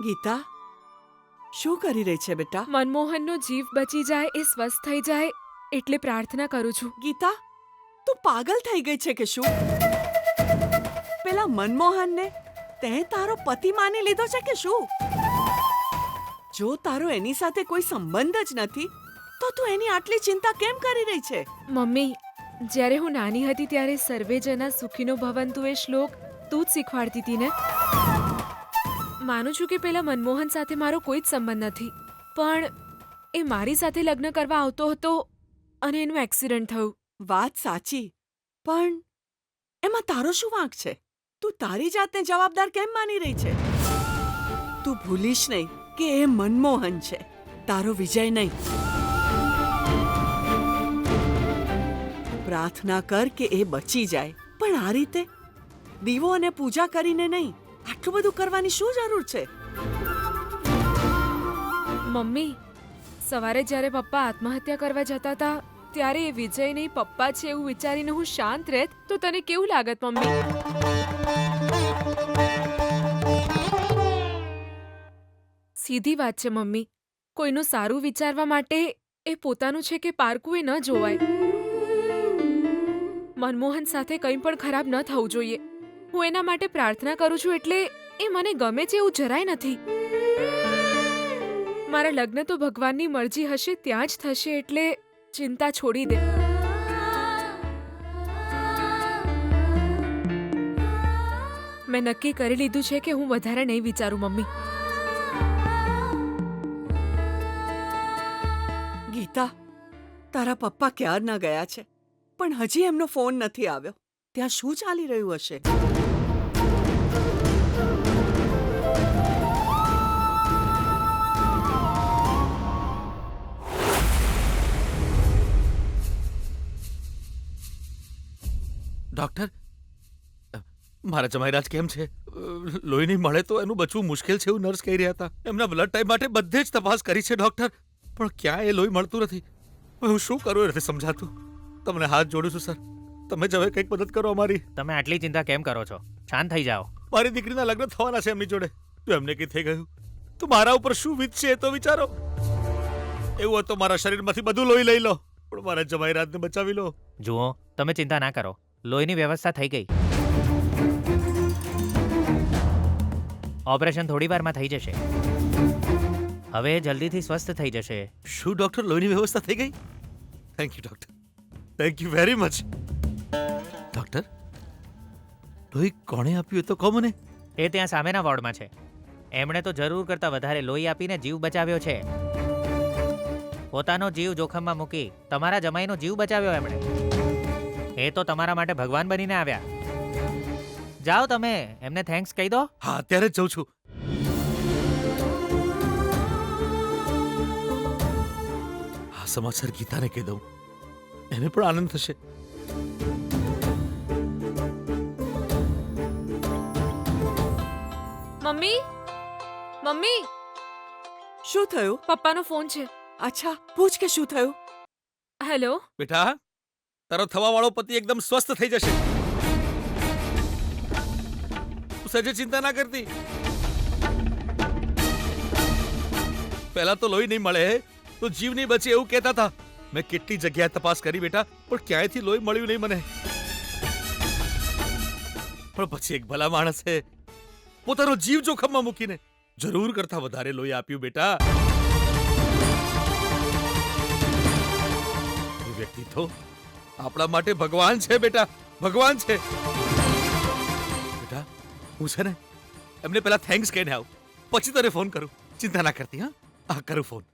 ગીતા, શું કરી રહી છે બેટા? મનમોહનનો જીવ બચી જાય, એ સ્વસ્થ થઈ જાય એટલે પ્રાર્થના કરું છું. ગીતા, તું પાગલ થઈ ગઈ છે કે શું? પેલા મનમોહનને તે તારો પતિ માની લીધો છે કે શું? જો તારો એની સાથે કોઈ સંબંધ જ નથી તો તું એની આટલી ચિંતા કેમ કરી રહી છે? મમ્મી, જ્યારે હું નાની હતી ત્યારે સર્વે જના સુખીનો ભવંતુ એ શ્લોક તું જ શીખવાડતી હતી ને. માનું છું કે પેલા મનમોહન સાથે મારો કોઈ જ સંબંધ નથી, પણ એ મારી સાથે લગ્ન કરવા આવતો હતો અને એનું એક્સિડન્ટ થયું. વાત સાચી, પણ એમાં તારો શું વાંક છે? તું તારી જાતને જવાબદાર કેમ માની રહી છે? તું ભૂલીશ નહીં કે એ મનમોહન છે, તારો વિજય નહીં. પ્રાર્થના કર કે એ બચી જાય, પણ આ રીતે દીવો અને પૂજા કરીને નહીં. આટલું બધું કરવાની શું જરૂર છે? મમ્મી, સવારે જ્યારે પપ્પા આત્મહત્યા કરવા જતા હતા ત્યારે એ વિજય નહીં પપ્પા છે એવું વિચારીને હું શાંત રહેત તો તને કેવું લાગત મમ્મી? સીધી વાત છે મમ્મી, કોઈનું સારું વિચારવા માટે એ પોતાનું છે કે પારકું એ ન જોવાય. મનમોહન સાથે કંઈ પણ ખરાબ ન થવું જોઈએ. હું એના માટે પ્રાર્થના કરું છું એટલે એ મને ગમે છે એવું જરાય નથી. મારા લગ્ન તો ભગવાનની મરજી હશે ત્યાં જ થશે એટલે ચિંતા છોડી દે. મેં નક્કી કરી લીધું છે કે હું વધારે નહીં વિચારું મમ્મી. ગીતા, તારા પપ્પા ક્યારના ગયા છે પણ હજી એમનો ફોન નથી આવ્યો. ત્યાં શું ચાલી રહ્યું હશે? ડોક્ટર, મારા જમાઈરાજ કેમ છે? લોહી નહીં મળે તો એનું બચવું મુશ્કેલ છે એવું નર્સ કહી રહ્યા હતા. એમના બ્લડ ટાઈપ માટે બધે જ તપાસ કરી છે ડોક્ટર, પણ ક્યાં એ લોહી મળતું નથી. હવે હું શું કરું એ નથી સમજાતું. તમને હાથ જોડું છું સર, તમે જ હવે કંઈક મદદ કરો અમારી. તમે આટલી ચિંતા કેમ કરો છો? શાંત થઈ જાઓ. મારી દીકરીના લગ્ન થવાના છે એમની જોડે, તો એમને કંઈ થઈ ગયું તો મારા ઉપર શું વીતશે એ તો વિચારો. એવું હોય તો મારા શરીરમાંથી બધું લોહી લઈ લો, પણ મારા જમાઈરાજને બચાવી લો. જુઓ, તમે ચિંતા ના કરો, લોહીની વ્યવસ્થા થઈ ગઈ. ઓપરેશન થોડી વારમાં થઈ જશે. હવે જલ્દીથી સ્વસ્થ થઈ જશે. શું ડોક્ટર, લોહીની વ્યવસ્થા થઈ ગઈ? Thank you doctor, thank you very much. Doctor, લોહી કોણે આપ્યું એ તો કહો મને. એ ત્યાં સામેના વોર્ડમાં છે. એમણે તો જરૂર કરતાં વધારે લોહી આપીને જીવ બચાવ્યો છે. પોતાનો જીવ જોખમમાં મૂકી તમારા જમાઈનો જીવ બચાવ્યો એમણે. એ તો તમારા માટે ભગવાન બનીને આવ્યા. જાઓ તમે એમને થેન્ક્સ કહી દો. હા, અત્યારે જ જઉં છું. આ સમાચાર ગીતાને કહી દઉં, એને પણ આનંદ થશે. મમ્મી, મમ્મી, શું થયું? પપ્પાનો ફોન છે. અચ્છા, પૂછ કે શું થયું? હેલો. બેટા, તારો થવાવાળો પતિ એકદમ સ્વસ્થ થઈ જશે. તું સહેજે ચિંતા ના કરતી. પહેલા તો લોહી નહીં મળે તો જીવ નહીં બચે એવું કહેતા હતા. મેં કેટલી જગ્યાએ તપાસ કરી બેટા, પણ ક્યાંયથી લોહી મળ્યું નહીં મને. પણ પછી એક ભલા માણસે પોતાનો જીવ જોખમમાં મૂકીને જરૂર કરતા વધારે લોહી આપ્યું બેટા. એ વ્યક્તિ તો આપણા માટે ભગવાન છે બેટા, ભગવાન છે. બેટા, હું છે ને એમને પહેલા થેન્ક્સ કહીને આવું, પછી તને ફોન કરું. ચિંતા ના કરતી. હા, કરું ફોન.